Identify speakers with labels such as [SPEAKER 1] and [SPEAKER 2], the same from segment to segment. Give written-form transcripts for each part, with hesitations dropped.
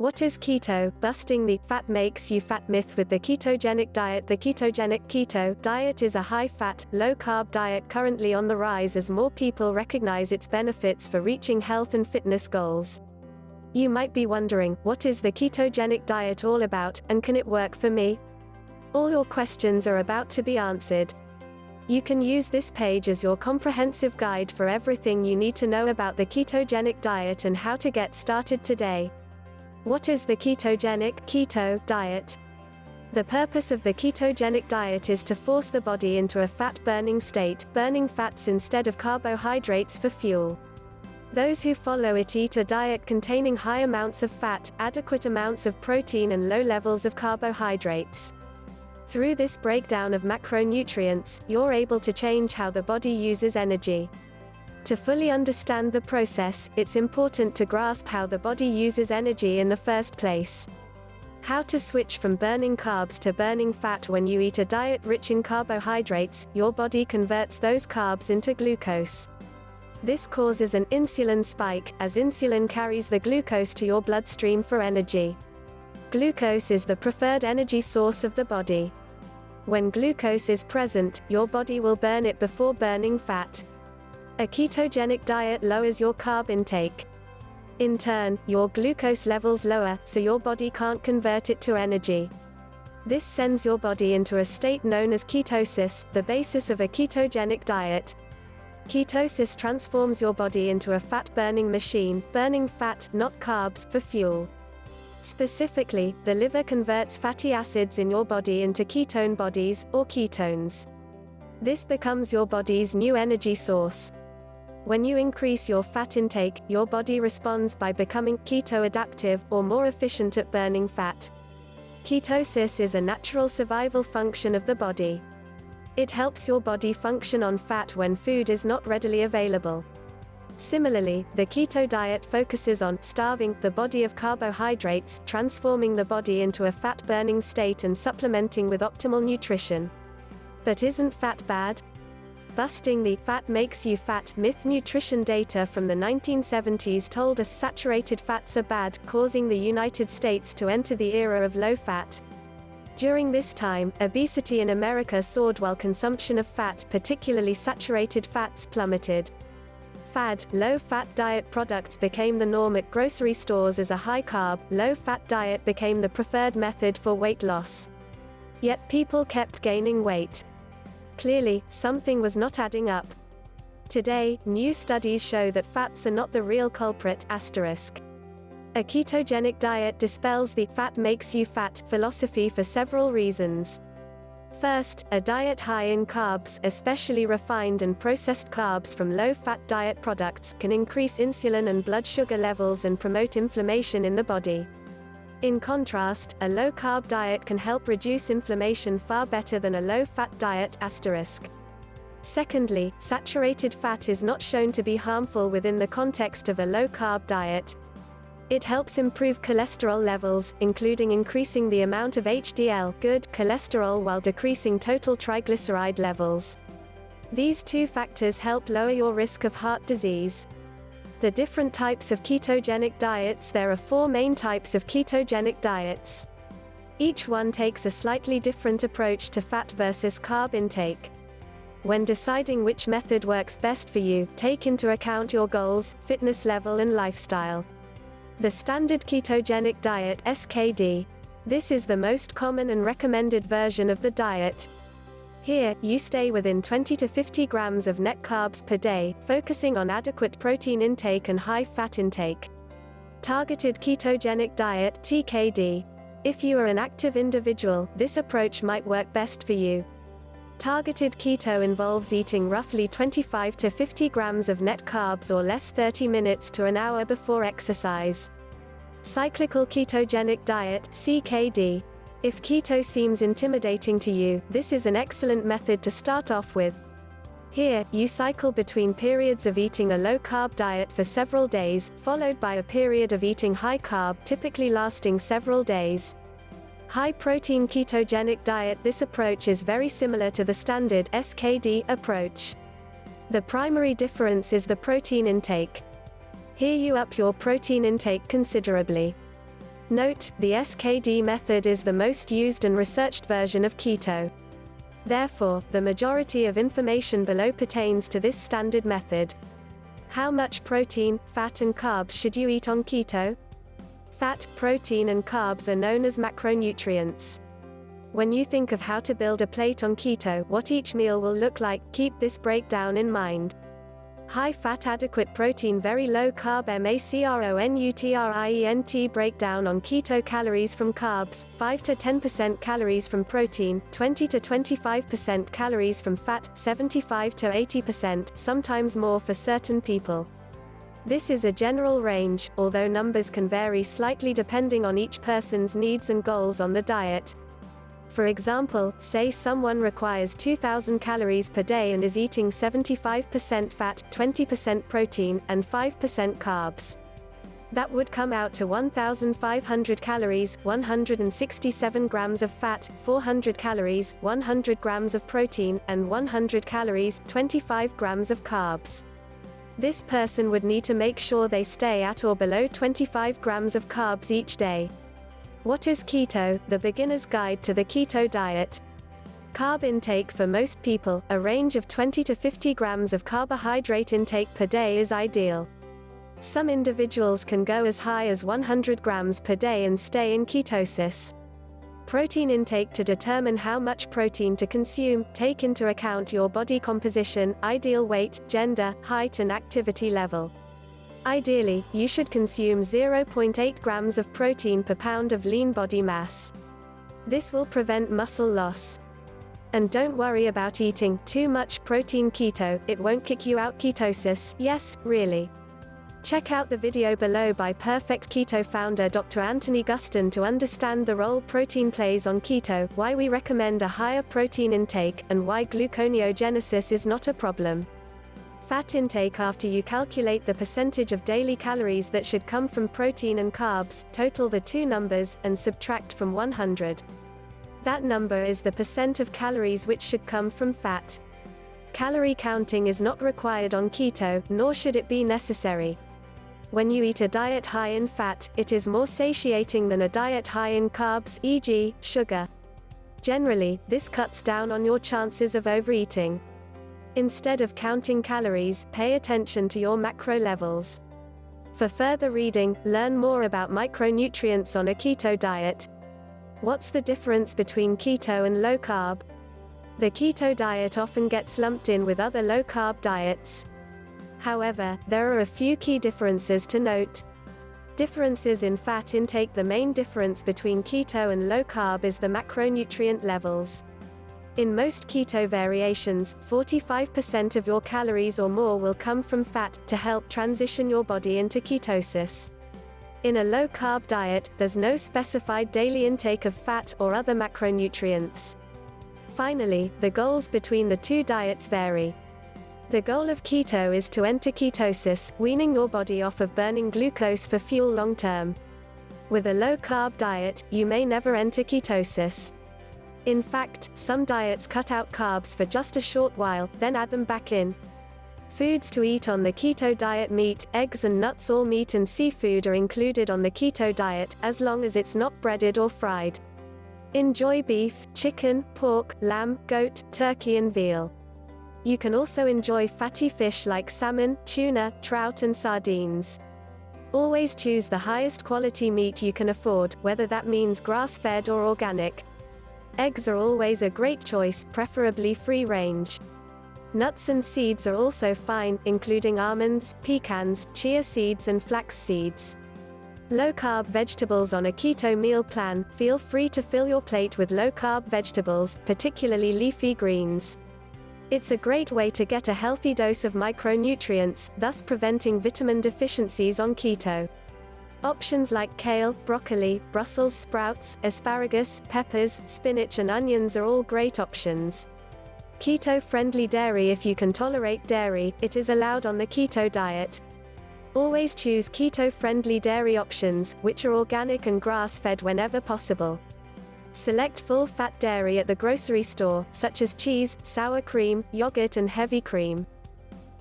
[SPEAKER 1] What is keto? Busting the fat makes you fat myth with the ketogenic diet. The ketogenic keto diet is a high-fat, low-carb diet currently on the rise as more people recognize its benefits for reaching health and fitness goals. You might be wondering, what is the ketogenic diet all about, and can it work for me? All your questions are about to be answered. You can use this page as your comprehensive guide for everything you need to know about the ketogenic diet and how to get started today. What is the ketogenic keto diet? The purpose of the ketogenic diet is to force the body into a fat-burning state, burning fats instead of carbohydrates for fuel. Those who follow it eat a diet containing high amounts of fat, adequate amounts of protein and low levels of carbohydrates. Through this breakdown of macronutrients, you're able to change how the body uses energy. To fully understand the process, it's important to grasp how the body uses energy in the first place. How to switch from burning carbs to burning fat. When you eat a diet rich in carbohydrates, your body converts those carbs into glucose. This causes an insulin spike, as insulin carries the glucose to your bloodstream for energy. Glucose is the preferred energy source of the body. When glucose is present, your body will burn it before burning fat. A ketogenic diet lowers your carb intake. In turn, your glucose levels lower, so your body can't convert it to energy. This sends your body into a state known as ketosis, the basis of a ketogenic diet. Ketosis transforms your body into a fat-burning machine, burning fat, not carbs, for fuel. Specifically, the liver converts fatty acids in your body into ketone bodies, or ketones. This becomes your body's new energy source. When you increase your fat intake, your body responds by becoming keto-adaptive, or more efficient at burning fat. Ketosis is a natural survival function of the body. It helps your body function on fat when food is not readily available. Similarly, the keto diet focuses on starving the body of carbohydrates, transforming the body into a fat-burning state and supplementing with optimal nutrition. But isn't fat bad? Busting the fat makes you fat myth. Nutrition data from the 1970s told us saturated fats are bad, causing the United States to enter the era of low fat. During this time, obesity in America soared while consumption of fat, particularly saturated fats, plummeted. Low-fat diet products became the norm at grocery stores as a high-carb, low-fat diet became the preferred method for weight loss. Yet people kept gaining weight. Clearly, something was not adding up. Today, new studies show that fats are not the real culprit. A ketogenic diet dispels the "fat makes you fat" philosophy for several reasons. First, a diet high in carbs, especially refined and processed carbs from low-fat diet products, can increase insulin and blood sugar levels and promote inflammation in the body. In contrast, a low-carb diet can help reduce inflammation far better than a low-fat diet. Secondly, saturated fat is not shown to be harmful within the context of a low-carb diet. It helps improve cholesterol levels, including increasing the amount of HDL, good cholesterol, while decreasing total triglyceride levels. These two factors help lower your risk of heart disease. The different types of ketogenic diets. There are 4 main types of ketogenic diets. Each one takes a slightly different approach to fat versus carb intake. When deciding which method works best for you, take into account your goals, fitness level and lifestyle. The standard ketogenic diet (SKD). This is the most common and recommended version of the diet. Here, you stay within 20 to 50 grams of net carbs per day, focusing on adequate protein intake and high fat intake. Targeted ketogenic diet (TKD). If you are an active individual, this approach might work best for you. Targeted keto involves eating roughly 25 to 50 grams of net carbs or less 30 minutes to an hour before exercise. Cyclical ketogenic diet (CKD). If keto seems intimidating to you, this is an excellent method to start off with. Here, you cycle between periods of eating a low-carb diet for several days, followed by a period of eating high-carb, typically lasting several days. High-protein ketogenic diet. This approach is very similar to the standard SKD approach. The primary difference is the protein intake. Here you up your protein intake considerably. Note, the SKD method is the most used and researched version of keto. Therefore, the majority of information below pertains to this standard method. How much protein, fat and carbs should you eat on keto? Fat, protein and carbs are known as macronutrients. When you think of how to build a plate on keto, what each meal will look like, keep this breakdown in mind. High fat, adequate protein, very low carb, macronutrient breakdown on keto: calories from carbs, 5 to 10% calories from protein, 20 to 25% calories from fat, 75 to 80%, sometimes more for certain people. This is a general range, although numbers can vary slightly depending on each person's needs and goals on the diet. For example, say someone requires 2,000 calories per day and is eating 75% fat, 20% protein, and 5% carbs. That would come out to 1,500 calories, 167 grams of fat, 400 calories, 100 grams of protein, and 100 calories, 25 grams of carbs. This person would need to make sure they stay at or below 25 grams of carbs each day. What is keto? The beginner's guide to the keto diet. Carb intake for most people, a range of 20 to 50 grams of carbohydrate intake per day is ideal. Some individuals can go as high as 100 grams per day and stay in ketosis. Protein intake: to determine how much protein to consume, take into account your body composition, ideal weight, gender, height and activity level. Ideally, you should consume 0.8 grams of protein per pound of lean body mass. This will prevent muscle loss. And don't worry about eating too much protein. Keto, it won't kick you out. Ketosis, yes, really. Check out the video below by Perfect Keto founder Dr. Anthony Guston to understand the role protein plays on keto, why we recommend a higher protein intake, and why gluconeogenesis is not a problem. Fat intake: after you calculate the percentage of daily calories that should come from protein and carbs, total the two numbers, and subtract from 100. That number is the percent of calories which should come from fat. Calorie counting is not required on keto, nor should it be necessary. When you eat a diet high in fat, it is more satiating than a diet high in carbs, e.g., sugar. Generally, this cuts down on your chances of overeating. Instead of counting calories, pay attention to your macro levels. For further reading, learn more about micronutrients on a keto diet. What's the difference between keto and low carb? The keto diet often gets lumped in with other low carb diets. However, there are a few key differences to note. Differences in fat intake: the main difference between keto and low carb is the macronutrient levels. In most keto variations, 45% of your calories or more will come from fat, to help transition your body into ketosis. In a low-carb diet, there's no specified daily intake of fat or other macronutrients. Finally, the goals between the two diets vary. The goal of keto is to enter ketosis, weaning your body off of burning glucose for fuel long-term. With a low-carb diet, you may never enter ketosis. In fact, some diets cut out carbs for just a short while, then add them back in. Foods to eat on the keto diet: meat, eggs and nuts. All meat and seafood are included on the keto diet, as long as it's not breaded or fried. Enjoy beef, chicken, pork, lamb, goat, turkey and veal. You can also enjoy fatty fish like salmon, tuna, trout and sardines. Always choose the highest quality meat you can afford, whether that means grass-fed or organic. Eggs are always a great choice, preferably free-range. Nuts and seeds are also fine, including almonds, pecans, chia seeds and flax seeds. Low-carb vegetables on a keto meal plan: feel free to fill your plate with low-carb vegetables, particularly leafy greens. It's a great way to get a healthy dose of micronutrients, thus preventing vitamin deficiencies on keto. Options like kale, broccoli, Brussels sprouts, asparagus, peppers, spinach and onions are all great options. Keto-friendly dairy: if you can tolerate dairy, it is allowed on the keto diet. Always choose keto-friendly dairy options, which are organic and grass-fed whenever possible. Select full-fat dairy at the grocery store, such as cheese, sour cream, yogurt and heavy cream.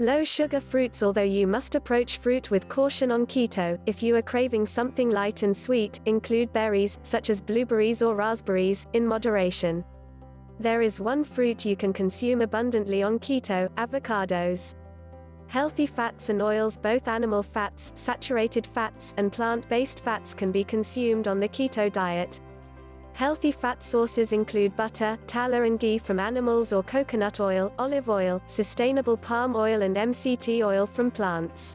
[SPEAKER 1] Low sugar fruits. Although you must approach fruit with caution on keto, if you are craving something light and sweet, include berries, such as blueberries or raspberries, in moderation. There is one fruit you can consume abundantly on keto: avocados. Healthy fats and oils. Both animal fats, saturated fats, and plant-based fats can be consumed on the keto diet. Healthy fat sources include butter, tallow and ghee from animals, or coconut oil, olive oil, sustainable palm oil, and MCT oil from plants.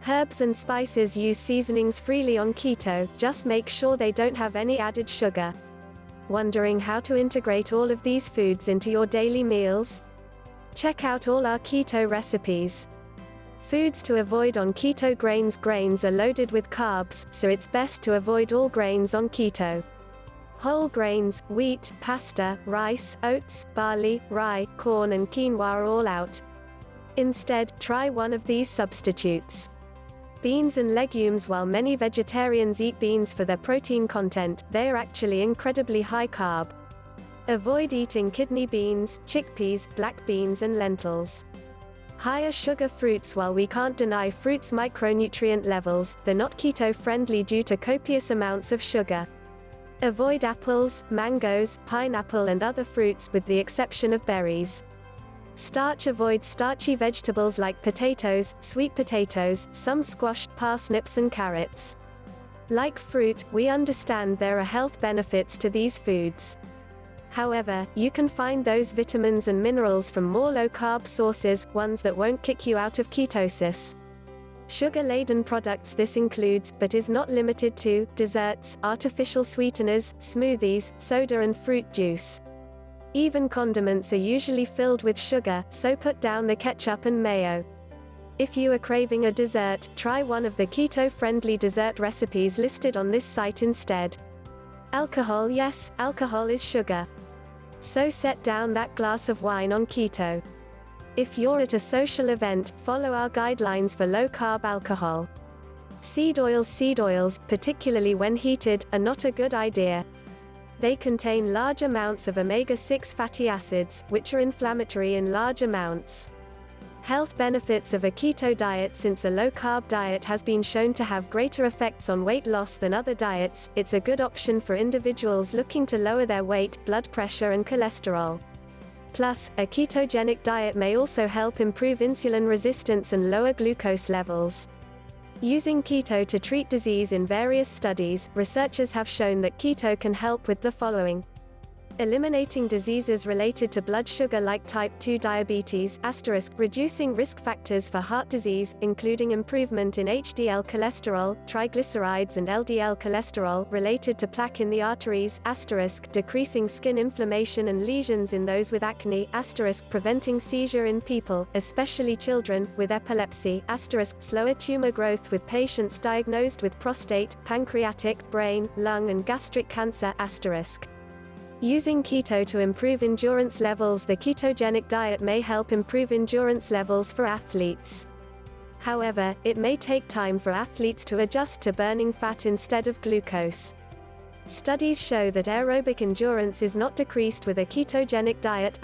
[SPEAKER 1] Herbs and spices. Use seasonings freely on keto, just make sure they don't have any added sugar. Wondering how to integrate all of these foods into your daily meals? Check out all our keto recipes. Foods to avoid on keto. Grains. Grains are loaded with carbs, so it's best to avoid all grains on keto. Whole grains, wheat, pasta, rice, oats, barley, rye, corn and quinoa are all out. Instead, try one of these substitutes. Beans and legumes. While many vegetarians eat beans for their protein content, they are actually incredibly high carb. Avoid eating kidney beans, chickpeas, black beans and lentils. Higher sugar fruits. While we can't deny fruits' micronutrient levels, they're not keto-friendly due to copious amounts of sugar. Avoid apples, mangoes, pineapple and other fruits with the exception of berries. Starch. Avoid starchy vegetables like potatoes, sweet potatoes, some squashed parsnips and carrots. Like fruit, we understand there are health benefits to these foods. However, you can find those vitamins and minerals from more low-carb sources, ones that won't kick you out of ketosis. Sugar-laden products. This includes, but is not limited to, desserts, artificial sweeteners, smoothies, soda and fruit juice. Even condiments are usually filled with sugar, so put down the ketchup and mayo. If you are craving a dessert, try one of the keto-friendly dessert recipes listed on this site instead. Alcohol. Yes, alcohol is sugar. So set down that glass of wine on keto. If you're at a social event, follow our guidelines for low-carb alcohol. Seed oils. Seed oils, particularly when heated, are not a good idea. They contain large amounts of omega-6 fatty acids, which are inflammatory in large amounts. Health benefits of a keto diet. Since a low-carb diet has been shown to have greater effects on weight loss than other diets, it's a good option for individuals looking to lower their weight, blood pressure and cholesterol. Plus, a ketogenic diet may also help improve insulin resistance and lower glucose levels. Using keto to treat disease. In various studies, researchers have shown that keto can help with the following: eliminating diseases related to blood sugar like type 2 diabetes, reducing risk factors for heart disease, including improvement in HDL cholesterol, triglycerides and LDL cholesterol related to plaque in the arteries, decreasing skin inflammation and lesions in those with acne, preventing seizure in people, especially children, with epilepsy, slower tumor growth with patients diagnosed with prostate, pancreatic, brain, lung and gastric cancer, Using keto to improve endurance levels. The ketogenic diet may help improve endurance levels for athletes. However, it may take time for athletes to adjust to burning fat instead of glucose. Studies show that aerobic endurance is not decreased with a ketogenic diet.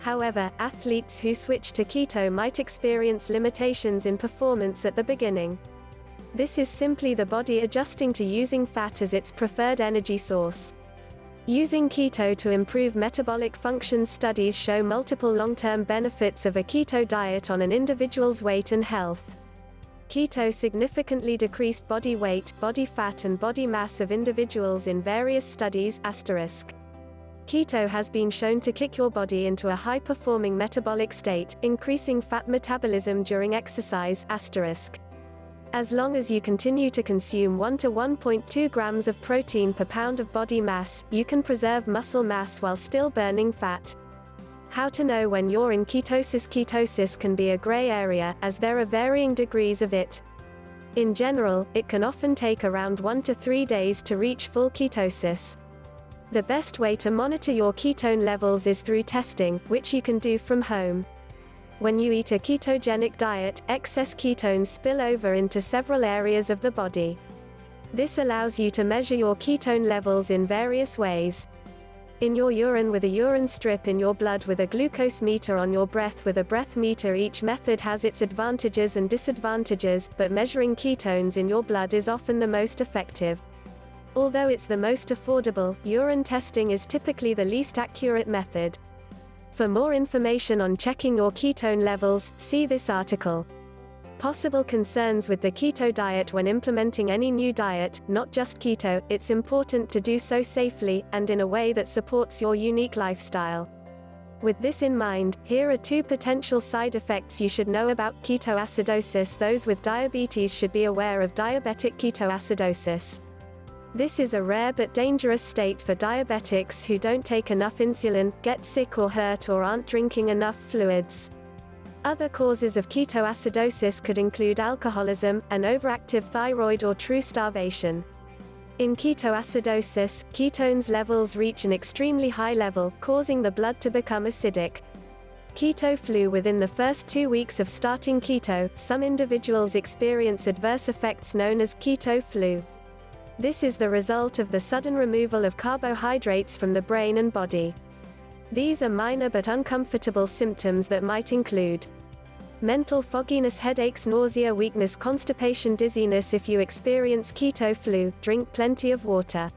[SPEAKER 1] However, athletes who switch to keto might experience limitations in performance at the beginning. This is simply the body adjusting to using fat as its preferred energy source. Using keto to improve metabolic function. Studies show multiple long-term benefits of a keto diet on an individual's weight and health. Keto significantly decreased body weight, body fat and body mass of individuals in various studies. Keto has been shown to kick your body into a high-performing metabolic state, increasing fat metabolism during exercise. As long as you continue to consume 1 to 1.2 grams of protein per pound of body mass, you can preserve muscle mass while still burning fat. How to know when you're in ketosis? Ketosis can be a gray area, as there are varying degrees of it. In general, it can often take around 1 to 3 days to reach full ketosis. The best way to monitor your ketone levels is through testing, which you can do from home. When you eat a ketogenic diet, excess ketones spill over into several areas of the body. This allows you to measure your ketone levels in various ways. in your urine with a urine strip, in your blood with a glucose meter, on your breath with a breath meter. Each method has its advantages and disadvantages, but measuring ketones in your blood is often the most effective. Although it's the most affordable, urine testing is typically the least accurate method. For more information on checking your ketone levels, see this article. Possible concerns with the keto diet. When implementing any new diet, not just keto, it's important to do so safely, and in a way that supports your unique lifestyle. With this in mind, here are 2 potential side effects you should know about ketoacidosis. Those with diabetes should be aware of diabetic ketoacidosis. This is a rare but dangerous state for diabetics who don't take enough insulin, get sick or hurt, or aren't drinking enough fluids. Other causes of ketoacidosis could include alcoholism, an overactive thyroid, or true starvation. In ketoacidosis, ketones levels reach an extremely high level, causing the blood to become acidic. Keto flu. Within the first 2 weeks of starting keto, some individuals experience adverse effects known as keto flu. This is the result of the sudden removal of carbohydrates from the brain and body. These are minor but uncomfortable symptoms that might include mental fogginess, headaches, nausea, weakness, constipation, dizziness. If you experience keto flu, drink plenty of water.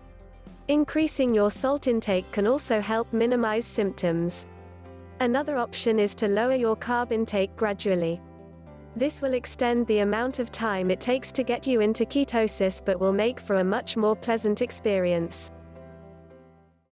[SPEAKER 1] Increasing your salt intake can also help minimize symptoms. Another option is to lower your carb intake gradually. This will extend the amount of time it takes to get you into ketosis, but will make for a much more pleasant experience.